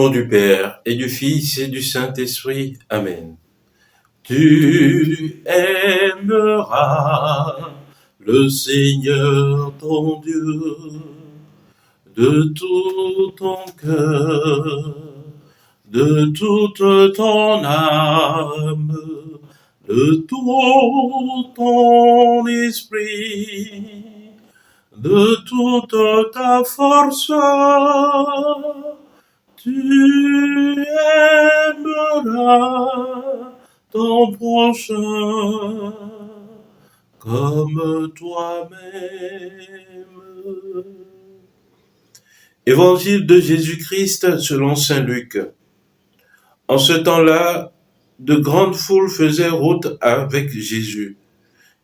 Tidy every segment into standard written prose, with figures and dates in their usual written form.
nom du Père, et du Fils, et du Saint-Esprit. Amen. Tu aimeras le Seigneur ton Dieu de tout ton cœur, de toute ton âme, de tout ton esprit, de toute ta force. Tu aimeras ton prochain comme toi-même. Évangile de Jésus-Christ selon saint Luc. En ce temps-là, de grandes foules faisaient route avec Jésus.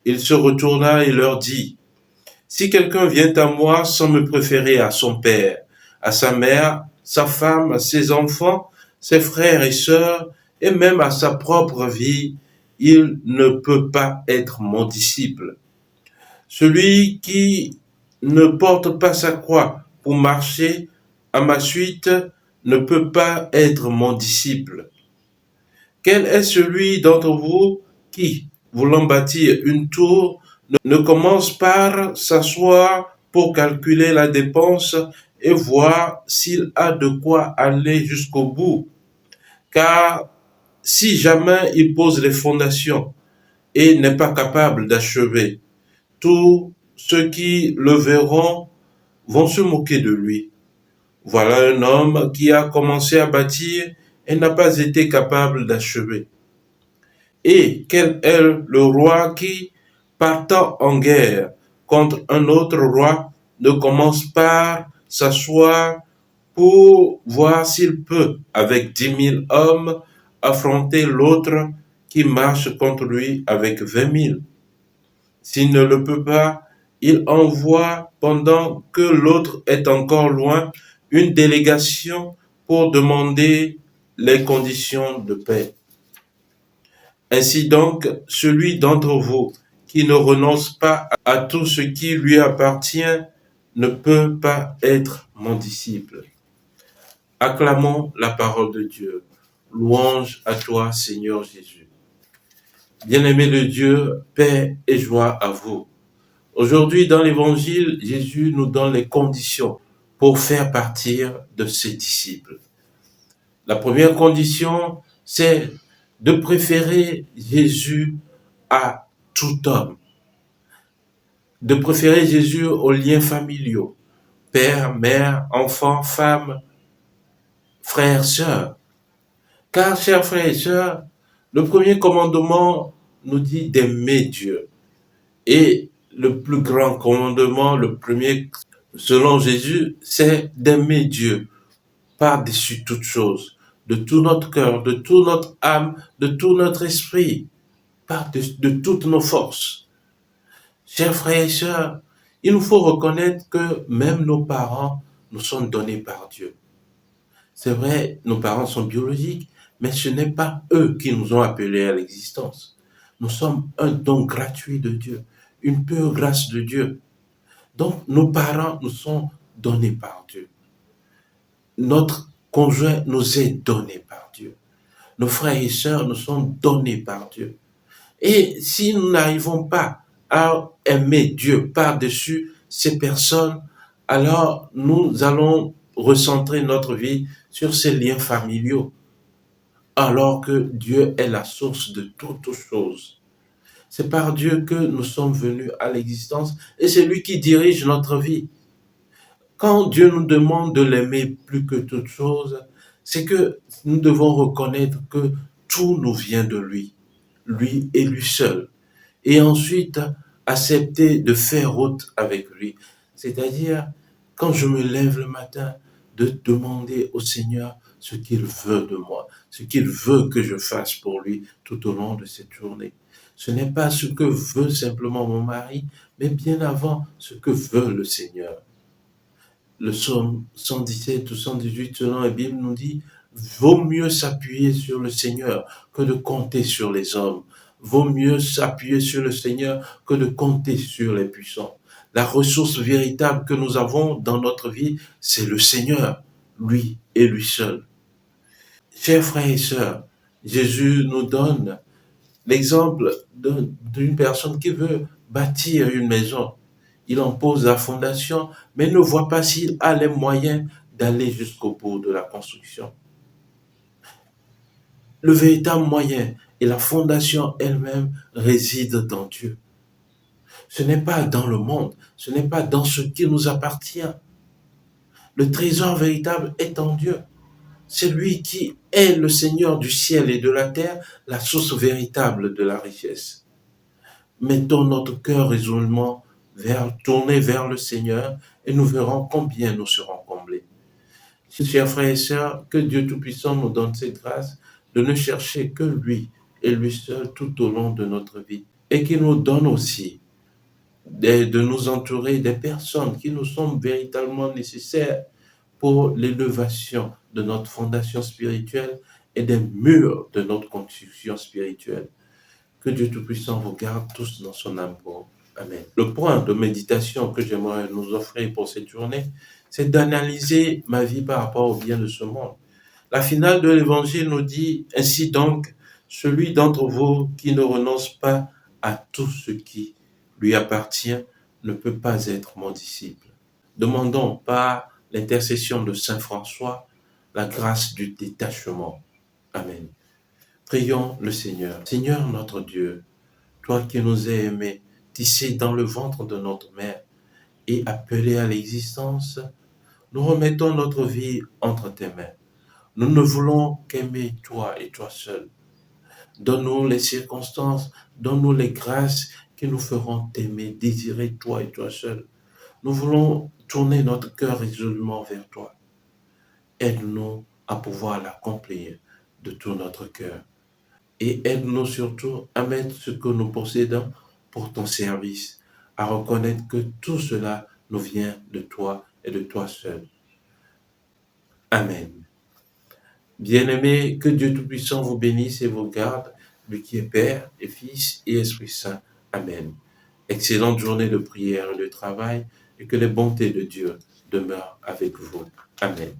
Il se retourna et leur dit, « Si quelqu'un vient à moi sans me préférer à son père, à sa mère, sa femme, à ses enfants, ses frères et sœurs, et même à sa propre vie, il ne peut pas être mon disciple. Celui qui ne porte pas sa croix pour marcher à ma suite ne peut pas être mon disciple. Quel est celui d'entre vous qui, voulant bâtir une tour, ne commence par s'asseoir pour calculer la dépense et voir s'il a de quoi aller jusqu'au bout? Car si jamais il pose les fondations et n'est pas capable d'achever, tous ceux qui le verront vont se moquer de lui. Voilà un homme qui a commencé à bâtir et n'a pas été capable d'achever. Et quel est le roi qui, partant en guerre contre un autre roi, ne commence par s'asseoir pour voir s'il peut, avec 10 000 hommes, affronter l'autre qui marche contre lui avec 20 000. S'il ne le peut pas, il envoie, pendant que l'autre est encore loin, une délégation pour demander les conditions de paix. Ainsi donc, celui d'entre vous qui ne renonce pas à tout ce qui lui appartient ne peut pas être mon disciple. Acclamons la parole de Dieu. Louange à toi, Seigneur Jésus. Bien-aimé de Dieu, paix et joie à vous. Aujourd'hui, dans l'Évangile, Jésus nous donne les conditions pour faire partir de ses disciples. La première condition, c'est de préférer Jésus à tout homme, de préférer Jésus aux liens familiaux, père, mère, enfant, femme, frères, sœurs. Car, chers frères et sœurs, le premier commandement nous dit d'aimer Dieu. Et le plus grand commandement, le premier, selon Jésus, c'est d'aimer Dieu par-dessus toute chose, de tout notre cœur, de toute notre âme, de tout notre esprit, de toutes nos forces. Chers frères et sœurs, il nous faut reconnaître que même nos parents nous sont donnés par Dieu. C'est vrai, nos parents sont biologiques, mais ce n'est pas eux qui nous ont appelés à l'existence. Nous sommes un don gratuit de Dieu, une pure grâce de Dieu. Donc, nos parents nous sont donnés par Dieu. Notre conjoint nous est donné par Dieu. Nos frères et sœurs nous sont donnés par Dieu. Et si nous n'arrivons pas à aimer Dieu par-dessus ces personnes, alors nous allons recentrer notre vie sur ces liens familiaux, alors que Dieu est la source de toutes choses. C'est par Dieu que nous sommes venus à l'existence et c'est lui qui dirige notre vie. Quand Dieu nous demande de l'aimer plus que toute chose, c'est que nous devons reconnaître que tout nous vient de lui et lui seul. Et ensuite, accepter de faire route avec lui. C'est-à-dire, quand je me lève le matin, de demander au Seigneur ce qu'il veut de moi, ce qu'il veut que je fasse pour lui tout au long de cette journée. Ce n'est pas ce que veut simplement mon mari, mais bien avant ce que veut le Seigneur. Le psaume 117 ou 118 selon la Bible nous dit « Vaut mieux s'appuyer sur le Seigneur que de compter sur les hommes. Vaut mieux s'appuyer sur le Seigneur que de compter sur les puissants. » La ressource véritable que nous avons dans notre vie, c'est le Seigneur, lui et lui seul. Chers frères et sœurs, Jésus nous donne l'exemple d'une personne qui veut bâtir une maison. Il en pose la fondation, mais ne voit pas s'il a les moyens d'aller jusqu'au bout de la construction. Le véritable moyen et la fondation elle-même résident dans Dieu. Ce n'est pas dans le monde, ce n'est pas dans ce qui nous appartient. Le trésor véritable est en Dieu. C'est lui qui est le Seigneur du ciel et de la terre, la source véritable de la richesse. Mettons notre cœur résolument tourné vers le Seigneur et nous verrons combien nous serons comblés. Chers frères et sœurs, que Dieu Tout-Puissant nous donne cette grâce de ne chercher que lui et lui seul tout au long de notre vie. Et qu'il nous donne aussi de nous entourer des personnes qui nous sont véritablement nécessaires pour l'élévation de notre fondation spirituelle et des murs de notre construction spirituelle. Que Dieu Tout-Puissant vous garde tous dans son amour. Amen. Le point de méditation que j'aimerais nous offrir pour cette journée, c'est d'analyser ma vie par rapport au bien de ce monde. La finale de l'évangile nous dit, ainsi donc, celui d'entre vous qui ne renonce pas à tout ce qui lui appartient ne peut pas être mon disciple. Demandons par l'intercession de Saint François la grâce du détachement. Amen. Prions le Seigneur. Seigneur notre Dieu, toi qui nous as aimés, tissés dans le ventre de notre mère et appelés à l'existence, nous remettons notre vie entre tes mains. Nous ne voulons qu'aimer toi et toi seul. Donne-nous les circonstances, donne-nous les grâces qui nous feront t'aimer, désirer toi et toi seul. Nous voulons tourner notre cœur résolument vers toi. Aide-nous à pouvoir l'accomplir de tout notre cœur. Et aide-nous surtout à mettre ce que nous possédons pour ton service, à reconnaître que tout cela nous vient de toi et de toi seul. Amen. Bien-aimés, que Dieu Tout-Puissant vous bénisse et vous garde, lui qui est Père et Fils et Esprit Saint. Amen. Excellente journée de prière et de travail, et que les bontés de Dieu demeurent avec vous. Amen.